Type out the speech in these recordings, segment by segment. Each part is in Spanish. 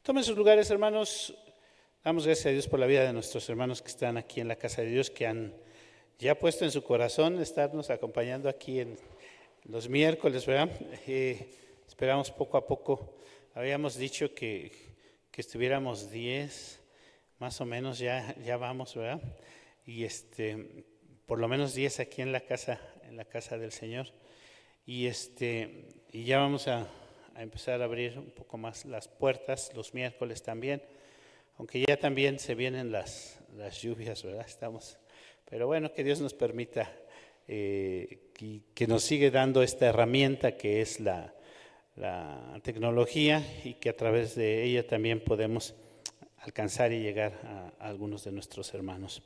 Tomen sus lugares, hermanos. Damos gracias a Dios por la vida de nuestros hermanos que están aquí en la casa de Dios, que han ya puesto en su corazón estarnos acompañando aquí en los miércoles, ¿verdad? Esperamos poco a poco. Habíamos dicho que estuviéramos 10, más o menos ya vamos, ¿verdad? Y por lo menos 10 aquí en la casa del Señor. Y ya vamos a empezar a abrir un poco más las puertas los miércoles también, aunque ya también se vienen las lluvias, ¿verdad? Pero bueno, que Dios nos permita que nos siga dando esta herramienta que es la tecnología, y que a través de ella también podemos alcanzar y llegar a algunos de nuestros hermanos.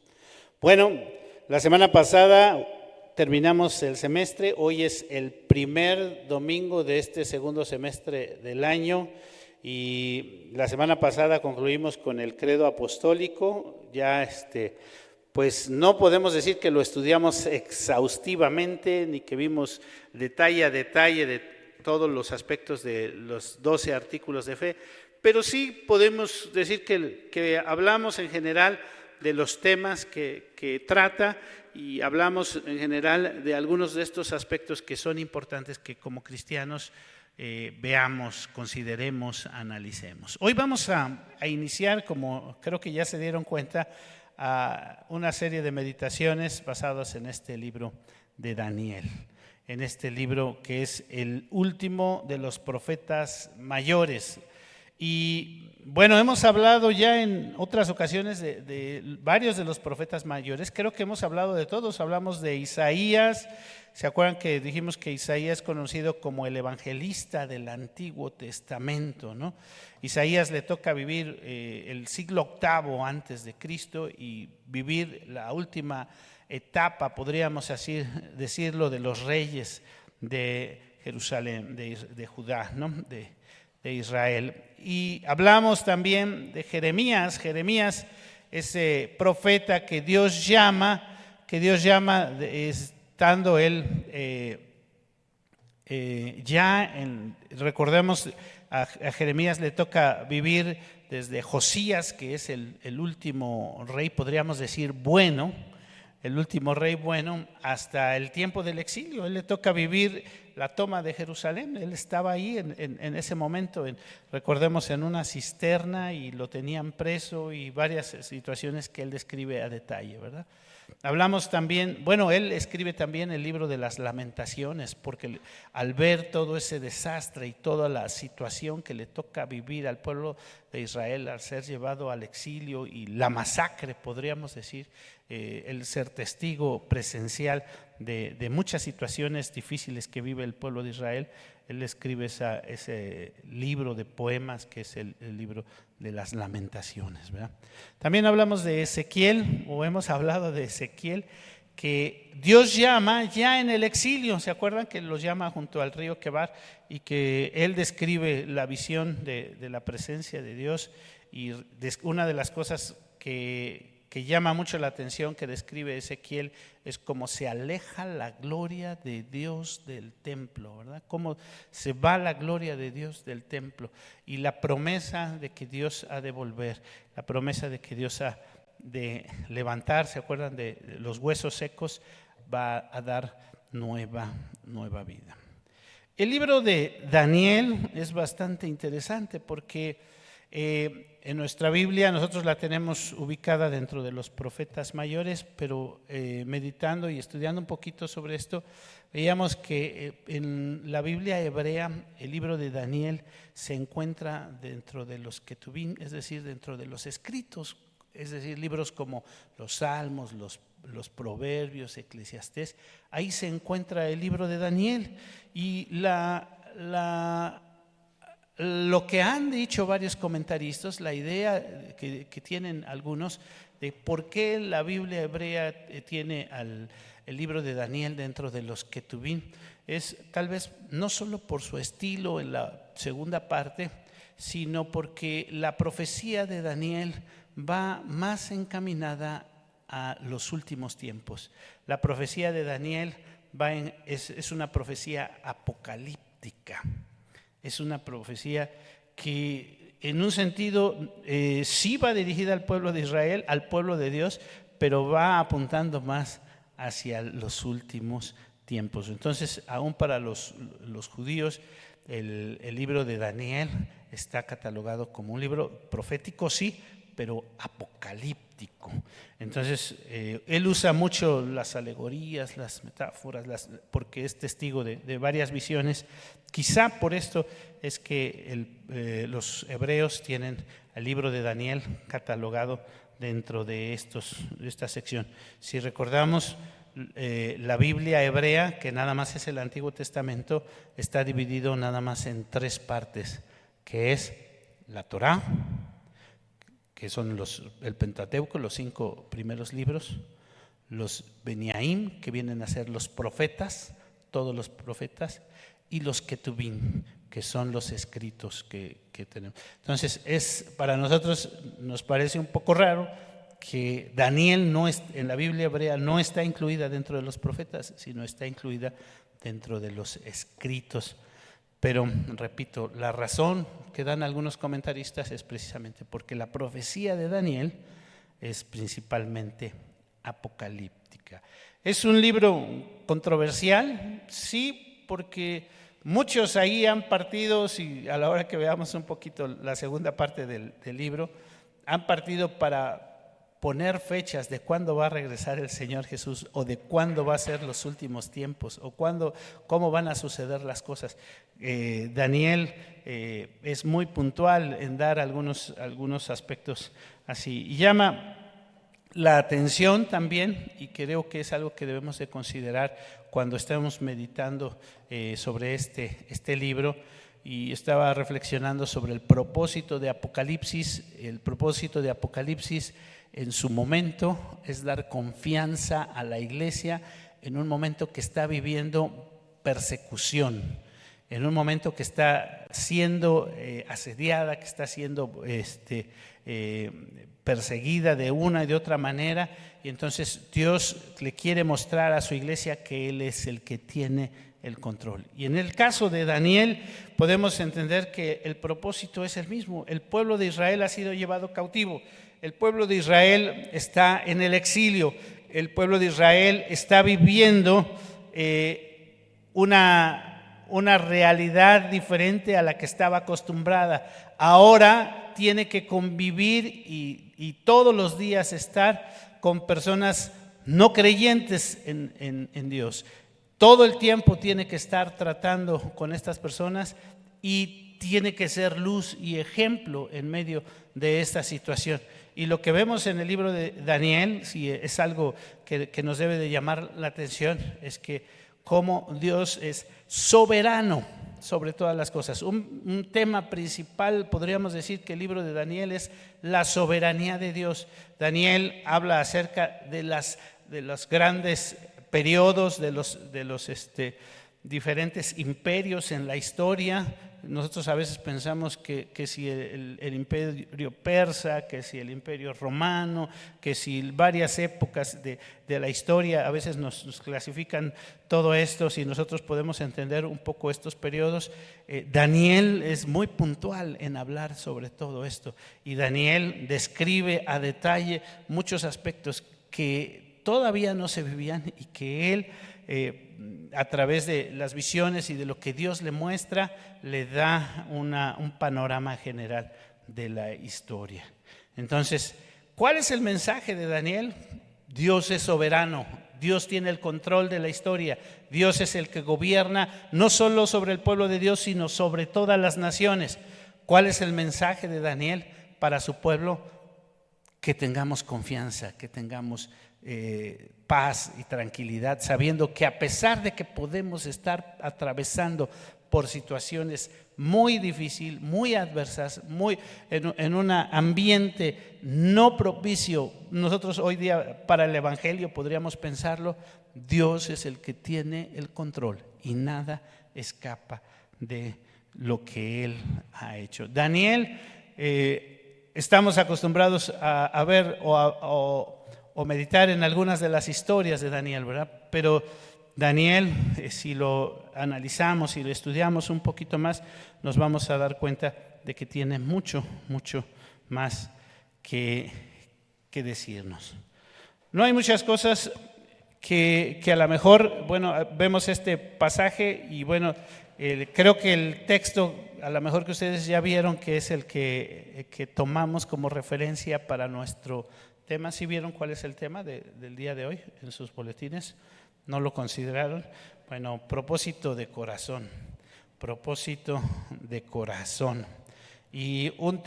Bueno, la semana pasada terminamos el semestre. Hoy es el primer domingo de este segundo semestre del año, y la semana pasada concluimos con el credo apostólico. Ya pues no podemos decir que lo estudiamos exhaustivamente, ni que vimos detalle a detalle de todos los aspectos de los 12 artículos de fe, pero sí podemos decir que hablamos en general de los temas que trata, y hablamos en general de algunos de estos aspectos que son importantes, que como cristianos veamos, consideremos, analicemos. Hoy vamos a iniciar, como creo que ya se dieron cuenta, a una serie de meditaciones basadas en este libro de Daniel, en este libro que es el último de los profetas mayores. Y bueno, hemos hablado ya en otras ocasiones de varios de los profetas mayores. Creo que hemos hablado de todos. Hablamos de Isaías. ¿Se acuerdan que dijimos que Isaías es conocido como el evangelista del Antiguo Testamento, ¿no? Isaías le toca vivir el siglo VIII antes de Cristo y vivir la última etapa, podríamos así decirlo, de los reyes de Jerusalén, de Judá, ¿no? de Israel. Y hablamos también de Jeremías, ese profeta que Dios llama estando él recordemos, a Jeremías le toca vivir desde Josías, que es el último rey, podríamos decir bueno, el último rey bueno, hasta el tiempo del exilio. Él le toca vivir la toma de Jerusalén. Él estaba ahí en ese momento, recordemos, en una cisterna, y lo tenían preso, y varias situaciones que él describe a detalle, ¿verdad? Hablamos también, bueno, él escribe también el libro de las Lamentaciones, porque al ver todo ese desastre y toda la situación que le toca vivir al pueblo de Israel al ser llevado al exilio y la masacre, podríamos decir, el ser testigo presencial de muchas situaciones difíciles que vive el pueblo de Israel, él escribe ese libro de poemas que es el libro de las Lamentaciones, ¿verdad? También hablamos de Ezequiel, o hemos hablado de Ezequiel, que Dios llama ya en el exilio. ¿Se acuerdan que los llama junto al río Quebar, y que él describe la visión de la presencia de Dios? Y una de las cosas que llama mucho la atención que describe Ezequiel es cómo se aleja la gloria de Dios del templo, ¿verdad? Cómo se va la gloria de Dios del templo, y la promesa de que Dios ha de volver, la promesa de que Dios ha de levantar, ¿se acuerdan de los huesos secos? Va a dar nueva vida. El libro de Daniel es bastante interesante porque en nuestra Biblia nosotros la tenemos ubicada dentro de los profetas mayores, pero meditando y estudiando un poquito sobre esto, veíamos que en la Biblia hebrea el libro de Daniel se encuentra dentro de los Ketubim, es decir, dentro de los escritos, es decir, libros como los Salmos, los Proverbios, Eclesiastés. Ahí se encuentra el libro de Daniel, y lo que han dicho varios comentaristas, la idea que tienen algunos de por qué la Biblia hebrea tiene el libro de Daniel dentro de los Ketubim, es tal vez no solo por su estilo en la segunda parte, sino porque la profecía de Daniel va más encaminada a los últimos tiempos. La profecía de Daniel es una profecía apocalíptica. Es una profecía que en un sentido sí va dirigida al pueblo de Israel, al pueblo de Dios, pero va apuntando más hacia los últimos tiempos. Entonces, aún para los judíos, el libro de Daniel está catalogado como un libro profético, sí, pero apocalíptico. Entonces, él usa mucho las alegorías, las metáforas, porque es testigo de varias visiones. Quizá por esto es que los hebreos tienen el libro de Daniel catalogado dentro de esta sección. Si recordamos, la Biblia hebrea, que nada más es el Antiguo Testamento, está dividido nada más en 3 partes, que es la Torá, que son el Pentateuco, los 5 primeros libros, los Beniaim, que vienen a ser los profetas, todos los profetas, y los Ketubim, que son los escritos que tenemos. Entonces, para nosotros nos parece un poco raro que Daniel en la Biblia hebrea no está incluida dentro de los profetas, sino está incluida dentro de los escritos. Pero, repito, la razón que dan algunos comentaristas es precisamente porque la profecía de Daniel es principalmente apocalíptica. ¿Es un libro controversial? Sí, porque muchos ahí han partido, si a la hora que veamos un poquito la segunda parte del libro, han partido para poner fechas de cuándo va a regresar el Señor Jesús, o de cuándo va a ser los últimos tiempos, o cómo van a suceder las cosas. Daniel es muy puntual en dar algunos aspectos así, y llama la atención también, y creo que es algo que debemos de considerar cuando estamos meditando sobre este libro. Y estaba reflexionando sobre el propósito de Apocalipsis. El propósito de Apocalipsis en su momento es dar confianza a la iglesia en un momento que está viviendo persecución, en un momento que está siendo asediada, que está siendo perseguida de una y de otra manera, y entonces Dios le quiere mostrar a su iglesia que Él es el que tiene el control. Y en el caso de Daniel podemos entender que el propósito es el mismo. El pueblo de Israel ha sido llevado cautivo, el pueblo de Israel está en el exilio, el pueblo de Israel está viviendo una realidad diferente a la que estaba acostumbrada. Ahora tiene que convivir y todos los días estar con personas no creyentes en Dios. Todo el tiempo tiene que estar tratando con estas personas y tiene que ser luz y ejemplo en medio de esta situación. Y lo que vemos en el libro de Daniel, si es algo que nos debe de llamar la atención, es que cómo Dios es soberano sobre todas las cosas. Un tema principal, podríamos decir que el libro de Daniel es la soberanía de Dios. Daniel habla acerca de los grandes periodos, de los diferentes imperios en la historia. Nosotros a veces pensamos que si el imperio persa, que si el imperio romano, que si varias épocas de la historia, a veces nos clasifican todo esto, si nosotros podemos entender un poco estos periodos. Daniel es muy puntual en hablar sobre todo esto, y Daniel describe a detalle muchos aspectos que todavía no se vivían y que él a través de las visiones y de lo que Dios le muestra, le da un panorama general de la historia. Entonces, ¿cuál es el mensaje de Daniel? Dios es soberano, Dios tiene el control de la historia, Dios es el que gobierna no solo sobre el pueblo de Dios, sino sobre todas las naciones. ¿Cuál es el mensaje de Daniel para su pueblo? Que tengamos confianza, que tengamos paz y tranquilidad, sabiendo que a pesar de que podemos estar atravesando por situaciones muy difíciles, muy adversas, en un ambiente no propicio, nosotros hoy día para el evangelio podríamos pensarlo, Dios es el que tiene el control y nada escapa de lo que Él ha hecho. Daniel, estamos acostumbrados a ver o meditar en algunas de las historias de Daniel, ¿verdad? Pero Daniel, si lo analizamos y lo estudiamos un poquito más, nos vamos a dar cuenta de que tiene mucho, mucho más que decirnos. No hay muchas cosas que a lo mejor, bueno, vemos este pasaje y bueno, creo que el texto, a lo mejor que ustedes ya vieron, que es el que tomamos como referencia para nuestro tema. ¿Sí vieron cuál es el tema del día de hoy en sus boletines? ¿No lo consideraron? Bueno, propósito de corazón, propósito de corazón. Y un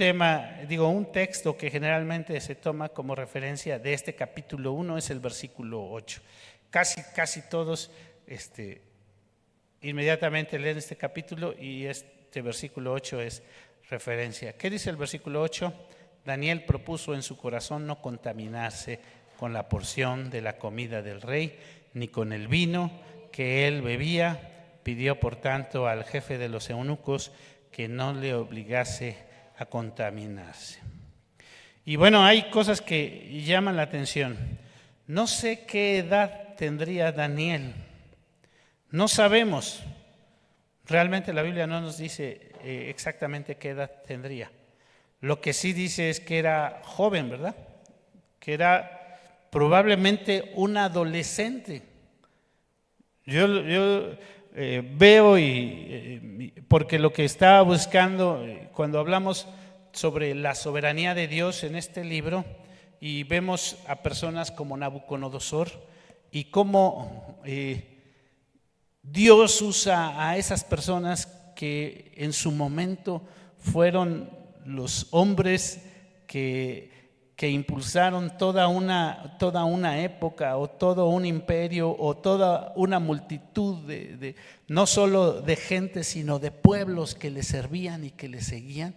texto que generalmente se toma como referencia de este capítulo 1 es el versículo 8. Casi todos inmediatamente leen este capítulo y este versículo 8 es referencia. ¿Qué dice el versículo 8? Daniel propuso en su corazón no contaminarse con la porción de la comida del rey, ni con el vino que él bebía. Pidió, por tanto, al jefe de los eunucos que no le obligase a contaminarse. Y bueno, hay cosas que llaman la atención. No sé qué edad tendría Daniel. No sabemos. Realmente la Biblia no nos dice exactamente qué edad tendría. Lo que sí dice es que era joven, ¿verdad? Que era probablemente un adolescente. Yo veo porque lo que estaba buscando cuando hablamos sobre la soberanía de Dios en este libro, y vemos a personas como Nabucodonosor y cómo Dios usa a esas personas que en su momento fueron los hombres que impulsaron toda una época o todo un imperio o toda una multitud de no solo de gente, sino de pueblos que le servían y que le seguían.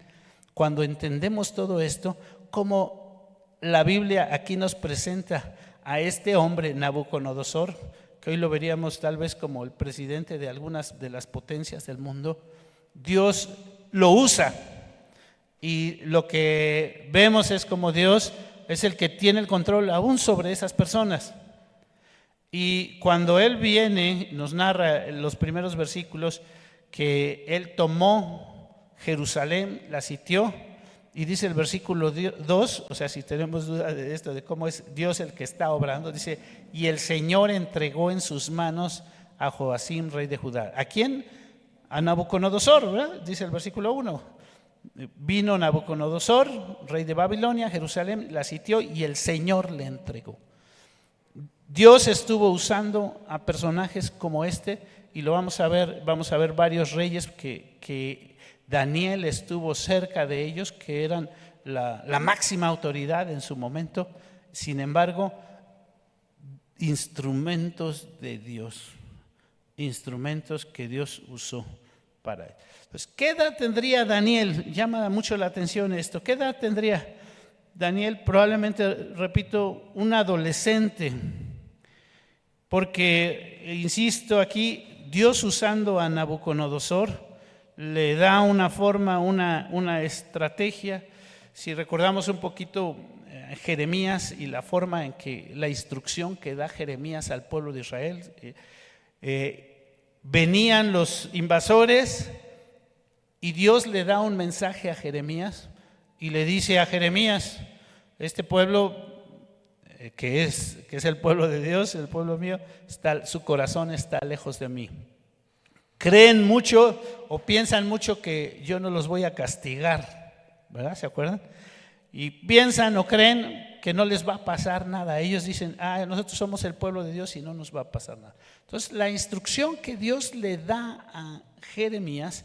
Cuando entendemos todo esto, como la Biblia aquí nos presenta a este hombre Nabucodonosor, que hoy lo veríamos tal vez como el presidente de algunas de las potencias del mundo, Dios lo usa. Y lo que vemos es como Dios es el que tiene el control aún sobre esas personas. Y cuando Él viene, nos narra en los primeros versículos que Él tomó Jerusalén, la sitió, y dice el versículo 2, o sea, si tenemos duda de esto, de cómo es Dios el que está obrando, dice, y el Señor entregó en sus manos a Joacim, rey de Judá. ¿A quién? A Nabucodonosor, ¿verdad? Dice el versículo 1. Vino Nabucodonosor, rey de Babilonia, Jerusalén, la sitió y el Señor le entregó. Dios estuvo usando a personajes como este, y lo vamos a ver varios reyes que Daniel estuvo cerca de ellos, que eran la máxima autoridad en su momento. Sin embargo, instrumentos de Dios, instrumentos que Dios usó para él. Pues, ¿qué edad tendría Daniel? Llama mucho la atención esto. ¿Qué edad tendría Daniel? Probablemente, repito, un adolescente. Porque, insisto aquí, Dios usando a Nabucodonosor le da una forma, una estrategia. Si recordamos un poquito Jeremías y la forma en que la instrucción que da Jeremías al pueblo de Israel, venían los invasores y Dios le da un mensaje a Jeremías y le dice a Jeremías: este pueblo que es el pueblo de Dios, el pueblo mío, su corazón está lejos de mí. Creen mucho o piensan mucho que yo no los voy a castigar, ¿verdad? ¿Se acuerdan? Y piensan o creen que no les va a pasar nada. Ellos dicen: nosotros somos el pueblo de Dios y no nos va a pasar nada. Entonces, la instrucción que Dios le da a Jeremías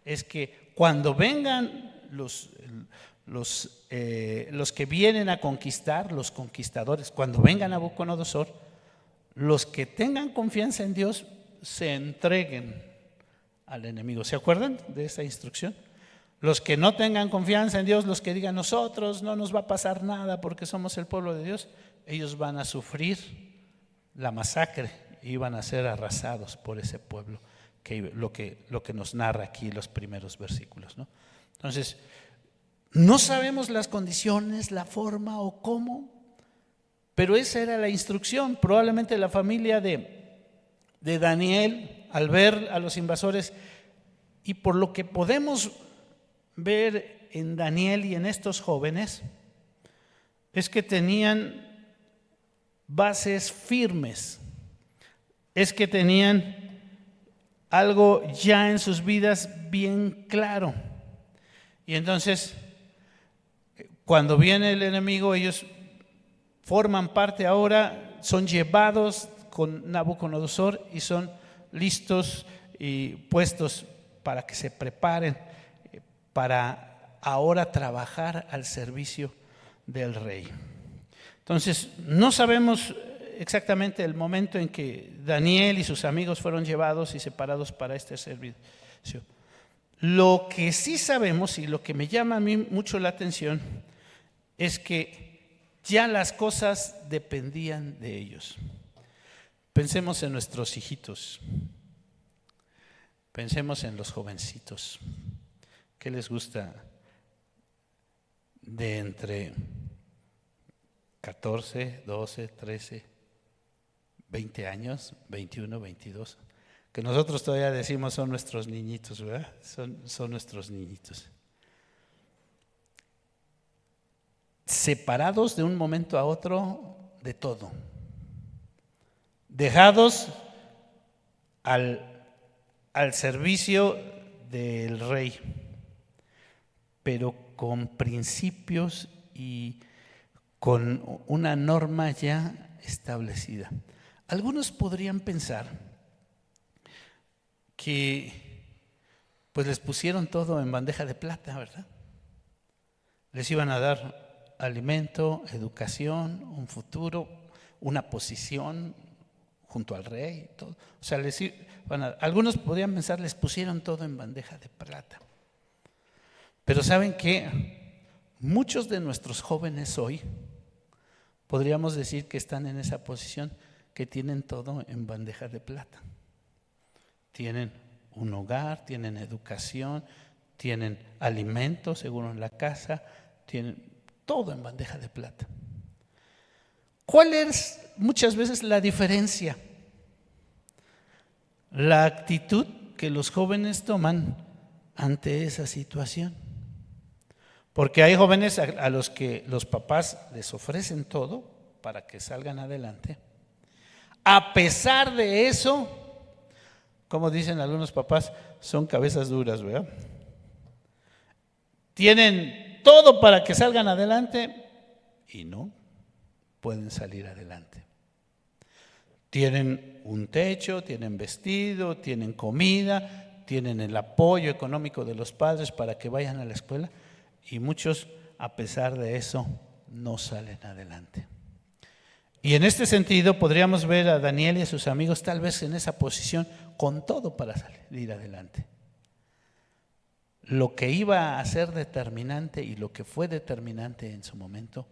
es que cuando vengan los que vienen a conquistar, los conquistadores, cuando vengan a Nabucodonosor, los que tengan confianza en Dios se entreguen al enemigo. ¿Se acuerdan de esa instrucción? Los que no tengan confianza en Dios, los que digan nosotros no nos va a pasar nada porque somos el pueblo de Dios, ellos van a sufrir la masacre y van a ser arrasados por ese pueblo, lo que nos narra aquí los primeros versículos, ¿no? Entonces, no sabemos las condiciones, la forma o cómo, pero esa era la instrucción. Probablemente la familia de Daniel, al ver a los invasores, y por lo que podemos ver en Daniel y en estos jóvenes es que tenían bases firmes, es que tenían algo ya en sus vidas bien claro. Y entonces, cuando viene el enemigo, ellos forman parte ahora, son llevados con Nabucodonosor y son listos y puestos para que se preparen para ahora trabajar al servicio del rey. Entonces, no sabemos exactamente el momento en que Daniel y sus amigos fueron llevados y separados para este servicio. Lo que sí sabemos y lo que me llama a mí mucho la atención es que ya las cosas dependían de ellos. Pensemos en nuestros hijitos, pensemos en los jovencitos. ¿Qué les gusta? De entre 14, 12, 13, 20 años, 21, 22, que nosotros todavía decimos son nuestros niñitos, ¿verdad? Son nuestros niñitos. Separados de un momento a otro de todo, dejados al servicio del rey, pero con principios y con una norma ya establecida. Algunos podrían pensar que pues les pusieron todo en bandeja de plata, ¿verdad? Les iban a dar alimento, educación, un futuro, una posición junto al rey, todo. O sea, algunos podrían pensar les pusieron todo en bandeja de plata. Pero ¿saben qué? Muchos de nuestros jóvenes hoy podríamos decir que están en esa posición, que tienen todo en bandeja de plata. Tienen un hogar, tienen educación, tienen alimentos seguro en la casa, tienen todo en bandeja de plata. ¿Cuál es muchas veces la diferencia? La actitud que los jóvenes toman ante esa situación. Porque hay jóvenes a los que los papás les ofrecen todo para que salgan adelante. A pesar de eso, como dicen algunos papás, son cabezas duras, ¿verdad? Tienen todo para que salgan adelante y no pueden salir adelante. Tienen un techo, tienen vestido, tienen comida, tienen el apoyo económico de los padres para que vayan a la escuela y muchos, a pesar de eso, no salen adelante. Y en este sentido podríamos ver a Daniel y a sus amigos tal vez en esa posición con todo para salir adelante. Lo que iba a ser determinante y lo que fue determinante en su momento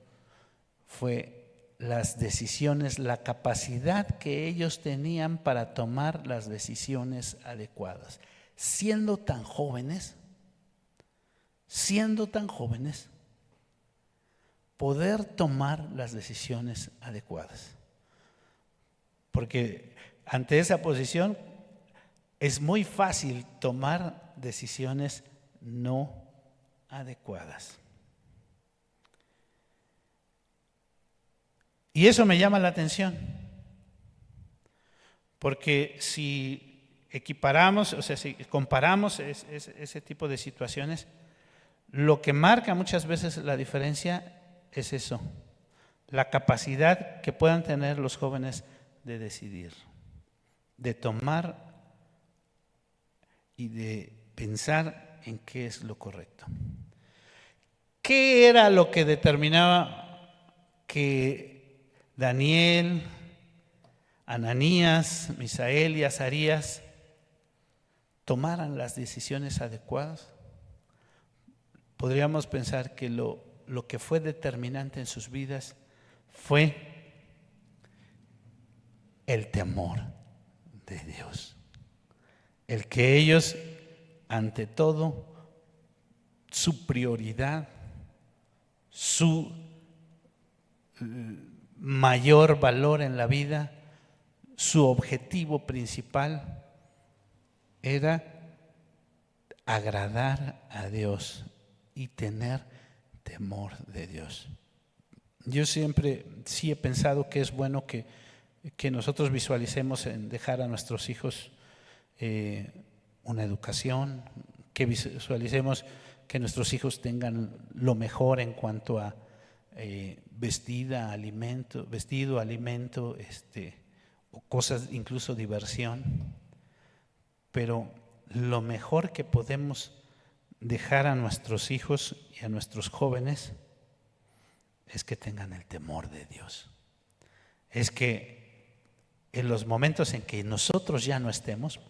fue las decisiones, la capacidad que ellos tenían para tomar las decisiones adecuadas. Siendo tan jóvenes, poder tomar las decisiones adecuadas. Porque ante esa posición es muy fácil tomar decisiones no adecuadas. Y eso me llama la atención, porque si equiparamos, o sea, si comparamos ese tipo de situaciones, lo que marca muchas veces la diferencia es eso, la capacidad que puedan tener los jóvenes de decidir, de tomar y de pensar en qué es lo correcto. ¿Qué era lo que determinaba que Daniel, Ananías, Misael y Azarías tomaran las decisiones adecuadas? Podríamos pensar que lo que fue determinante en sus vidas fue el temor de Dios. El que ellos, ante todo, su prioridad, su mayor valor en la vida, su objetivo principal era agradar a Dios y tener temor de Dios. Yo siempre sí he pensado que es bueno que nosotros visualicemos en dejar a nuestros hijos una educación, que visualicemos que nuestros hijos tengan lo mejor en cuanto a vestido, alimento, o cosas, incluso diversión. Pero lo mejor que podemos dejar a nuestros hijos y a nuestros jóvenes es que tengan el temor de Dios. Es que en los momentos en que nosotros ya no estemos,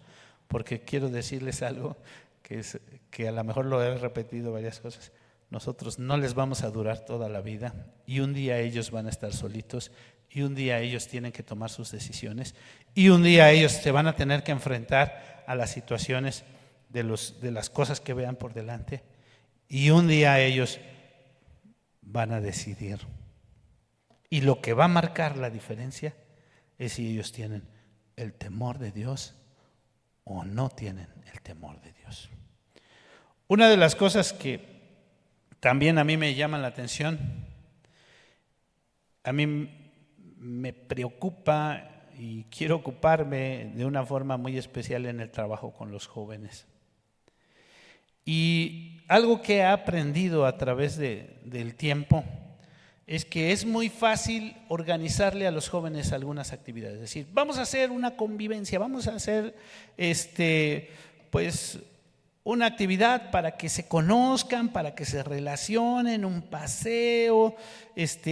porque quiero decirles algo que a lo mejor lo he repetido varias cosas, nosotros no les vamos a durar toda la vida y un día ellos van a estar solitos y un día ellos tienen que tomar sus decisiones y un día ellos se van a tener que enfrentar a las situaciones de las cosas que vean por delante y un día ellos van a decidir. Y lo que va a marcar la diferencia es si ellos tienen el temor de Dios o no tienen el temor de Dios. Una de las cosas que también a mí me llaman la atención, a mí me preocupa y quiero ocuparme de una forma muy especial en el trabajo con los jóvenes. Y algo que he aprendido a través del tiempo es que es muy fácil organizarle a los jóvenes algunas actividades. Es decir, vamos a hacer una convivencia, vamos a hacer pues una actividad para que se conozcan, para que se relacionen, un paseo,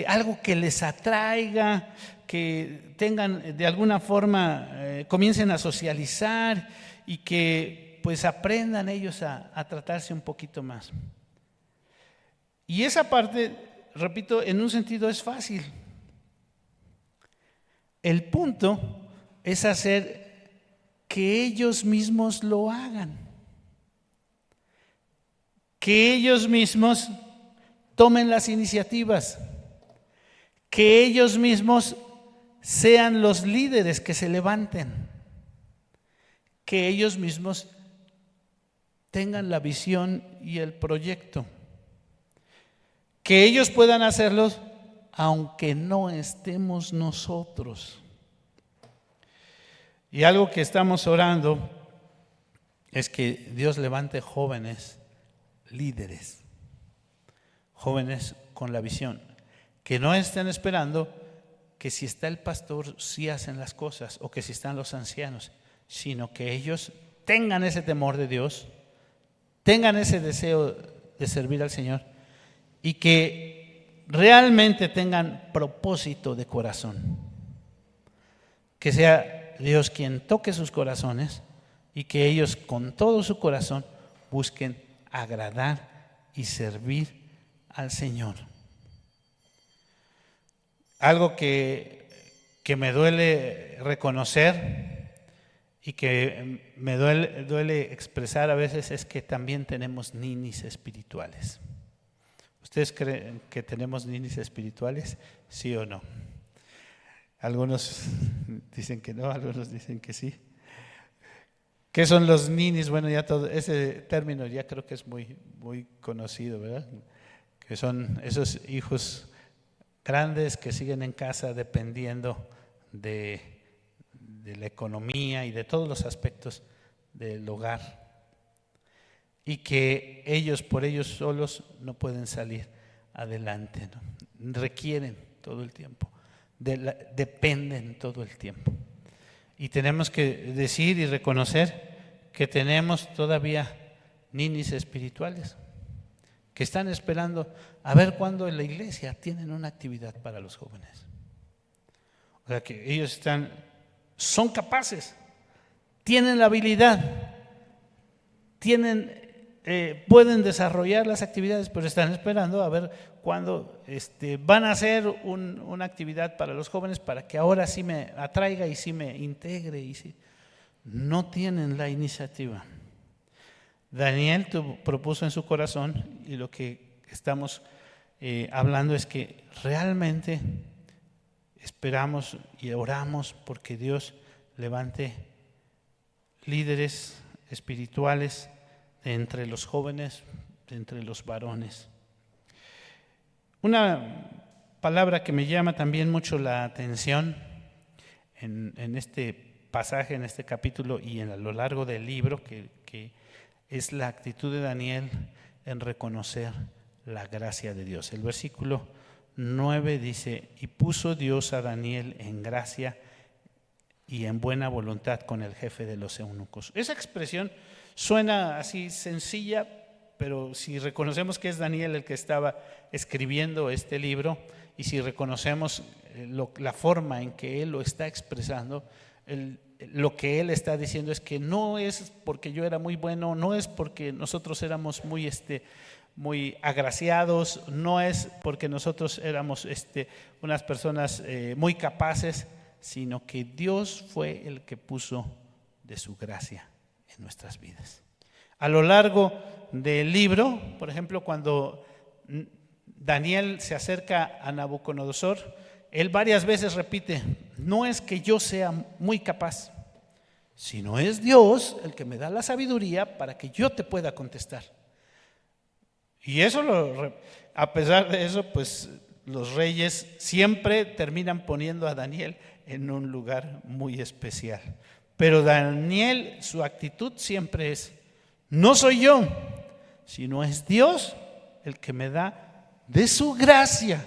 algo que les atraiga, que tengan de alguna forma, comiencen a socializar y que pues aprendan ellos a tratarse un poquito más. Y esa parte, repito, en un sentido es fácil. El punto es hacer que ellos mismos lo hagan. Que ellos mismos tomen las iniciativas. Que ellos mismos sean los líderes que se levanten. Que ellos mismos tengan la visión y el proyecto. Que ellos puedan hacerlos aunque no estemos nosotros. Y algo que estamos orando es que Dios levante jóvenes líderes, jóvenes con la visión, que no estén esperando que si está el pastor sí hacen las cosas o que si están los ancianos, sino que ellos tengan ese temor de Dios, tengan ese deseo de servir al Señor y que realmente tengan propósito de corazón. Que sea Dios quien toque sus corazones y que ellos con todo su corazón busquen agradar y servir al Señor. Algo que me duele reconocer y que me duele expresar a veces es que también tenemos ninis espirituales. ¿Ustedes creen que tenemos ninis espirituales? ¿Sí o no? Algunos dicen que no, algunos dicen que sí. ¿Qué son los ninis? Bueno, ya todo ese término ya creo que es muy, muy conocido, ¿verdad? Que son esos hijos grandes que siguen en casa dependiendo de la economía y de todos los aspectos del hogar. Y que ellos por ellos solos no pueden salir adelante, ¿no? Requieren todo el tiempo, dependen todo el tiempo. Y tenemos que decir y reconocer que tenemos todavía ninis espirituales que están esperando a ver cuándo en la iglesia tienen una actividad para los jóvenes. O sea que ellos son capaces, tienen la habilidad, pueden desarrollar las actividades, pero están esperando a ver cuándo van a hacer una actividad para los jóvenes para que ahora sí me atraiga y sí me integre. Y sí. No tienen la iniciativa. Daniel propuso en su corazón, y lo que estamos hablando es que realmente esperamos y oramos porque Dios levante líderes espirituales entre los jóvenes, entre los varones. Una palabra que me llama también mucho la atención en este pasaje, en este capítulo y a lo largo del libro, que es la actitud de Daniel en reconocer la gracia de Dios. El versículo 9 dice: y puso Dios a Daniel en gracia y en buena voluntad con el jefe de los eunucos. Esa expresión suena así sencilla, pero si reconocemos que es Daniel el que estaba escribiendo este libro, y si reconocemos la forma en que él lo está expresando, lo que él está diciendo es que no es porque yo era muy bueno, no es porque nosotros éramos muy agraciados, no es porque nosotros éramos unas personas muy capaces, sino que Dios fue el que puso de su gracia en nuestras vidas. A lo largo del libro, por ejemplo, cuando Daniel se acerca a Nabucodonosor, él varias veces repite: no es que yo sea muy capaz, sino es Dios el que me da la sabiduría para que yo te pueda contestar. Y eso, a pesar de eso, pues los reyes siempre terminan poniendo a Daniel en un lugar muy especial. Pero Daniel, su actitud siempre es: no soy yo, sino es Dios el que me da de su gracia.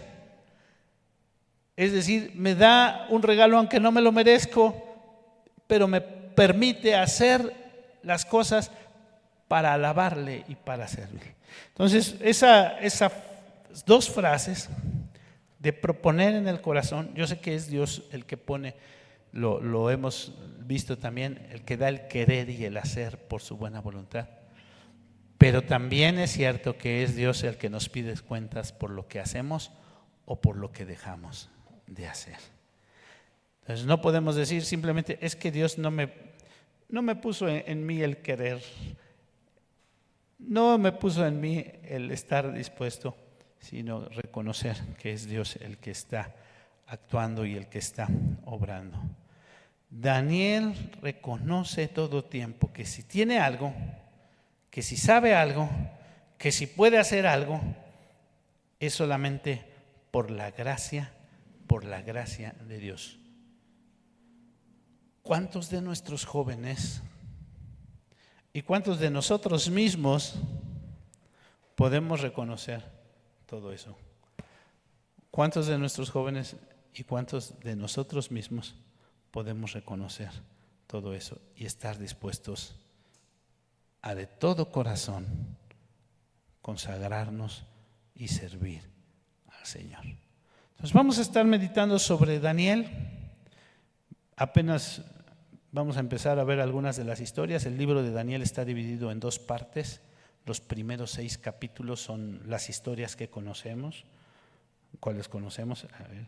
Es decir, me da un regalo aunque no me lo merezco, pero me permite hacer las cosas para alabarle y para servirle. Entonces, esas dos frases de proponer en el corazón, yo sé que es Dios el que pone, lo hemos visto también, el que da el querer y el hacer por su buena voluntad. Pero también es cierto que es Dios el que nos pide cuentas por lo que hacemos o por lo que dejamos de hacer. Entonces no podemos decir simplemente: es que Dios no me puso en mí el querer, no me puso en mí el estar dispuesto, sino reconocer que es Dios el que está actuando y el que está obrando. Daniel reconoce todo tiempo que si tiene algo, que si sabe algo, que si puede hacer algo, es solamente por la gracia de Dios. ¿Cuántos de nuestros jóvenes y cuántos de nosotros mismos podemos reconocer todo eso? ¿Cuántos de nuestros jóvenes y cuántos de nosotros mismos podemos reconocer todo eso y estar dispuestos a de todo corazón consagrarnos y servir al Señor? Entonces vamos a estar meditando sobre Daniel. Apenas vamos a empezar a ver algunas de las historias. El libro de Daniel está dividido en dos partes. Los primeros 6 capítulos son las historias que conocemos. ¿Cuáles conocemos? A ver,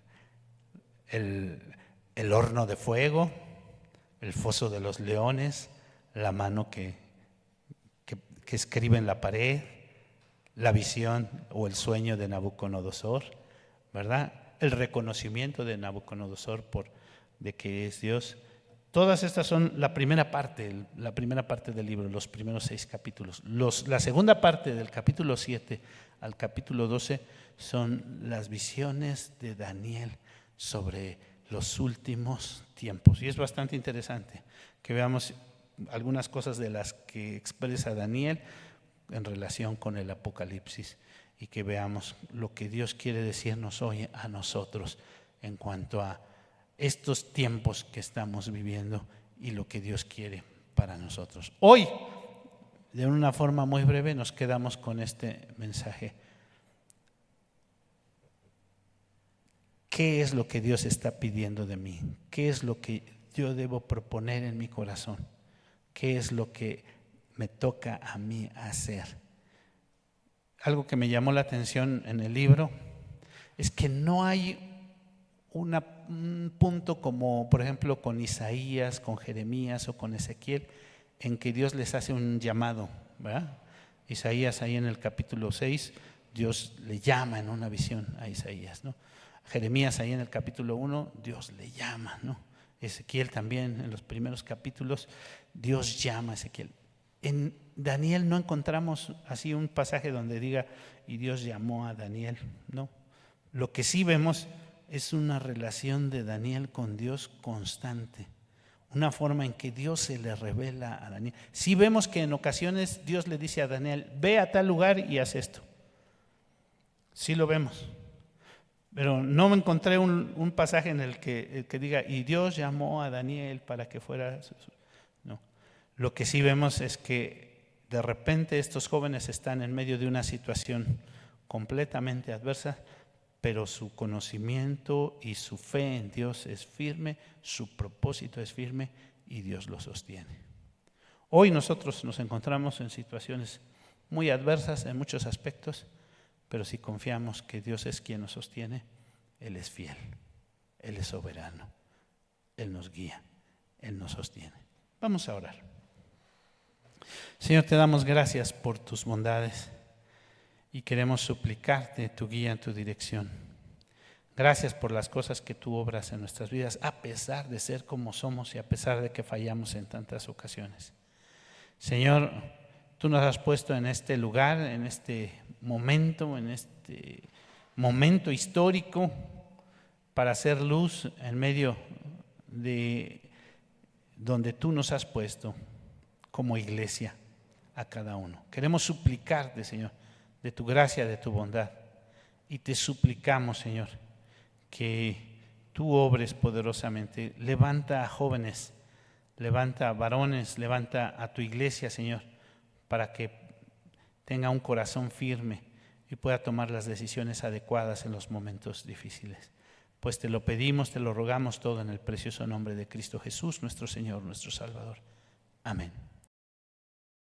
el horno de fuego, el foso de los leones, la mano que escribe en la pared, la visión o el sueño de Nabucodonosor, ¿verdad? El reconocimiento de Nabucodonosor de que es Dios. Todas estas son la primera parte del libro, los primeros 6 capítulos. La segunda parte, del capítulo 7 al capítulo 12, son las visiones de Daniel sobre los últimos tiempos. Y es bastante interesante que veamos algunas cosas de las que expresa Daniel en relación con el Apocalipsis, y que veamos lo que Dios quiere decirnos hoy a nosotros en cuanto a estos tiempos que estamos viviendo y lo que Dios quiere para nosotros. Hoy, de una forma muy breve, nos quedamos con este mensaje. ¿Qué es lo que Dios está pidiendo de mí? ¿Qué es lo que yo debo proponer en mi corazón? ¿Qué es lo que me toca a mí hacer? Algo que me llamó la atención en el libro es que no hay un punto como, por ejemplo, con Isaías, con Jeremías o con Ezequiel, en que Dios les hace un llamado, ¿verdad? Isaías, ahí en el capítulo 6, Dios le llama en una visión a Isaías, ¿no? Jeremías, ahí en el capítulo 1, Dios le llama, ¿no? Ezequiel también, en los primeros capítulos, Dios llama a Ezequiel. En Daniel no encontramos así un pasaje donde diga, y Dios llamó a Daniel. No. Lo que sí vemos es una relación de Daniel con Dios constante. Una forma en que Dios se le revela a Daniel. Sí vemos que en ocasiones Dios le dice a Daniel, ve a tal lugar y haz esto. Sí lo vemos. Pero no me encontré un pasaje en el que diga, y Dios llamó a Daniel para que fuera. No. Lo que sí vemos es que de repente estos jóvenes están en medio de una situación completamente adversa, pero su conocimiento y su fe en Dios es firme, su propósito es firme y Dios lo sostiene. Hoy nosotros nos encontramos en situaciones muy adversas en muchos aspectos, pero si confiamos que Dios es quien nos sostiene, Él es fiel, Él es soberano, Él nos guía, Él nos sostiene. Vamos a orar. Señor, te damos gracias por tus bondades y queremos suplicarte tu guía en tu dirección. Gracias por las cosas que tú obras en nuestras vidas, a pesar de ser como somos y a pesar de que fallamos en tantas ocasiones. Señor, tú nos has puesto en este lugar, en este momento histórico para hacer luz en medio de donde tú nos has puesto como iglesia a cada uno. Queremos suplicarte, Señor, de tu gracia, de tu bondad, y te suplicamos, Señor, que tú obres poderosamente. Levanta a jóvenes, levanta a varones, levanta a tu iglesia, Señor, para que tenga un corazón firme y pueda tomar las decisiones adecuadas en los momentos difíciles. Pues te lo pedimos, te lo rogamos todo en el precioso nombre de Cristo Jesús, nuestro Señor, nuestro Salvador. Amén.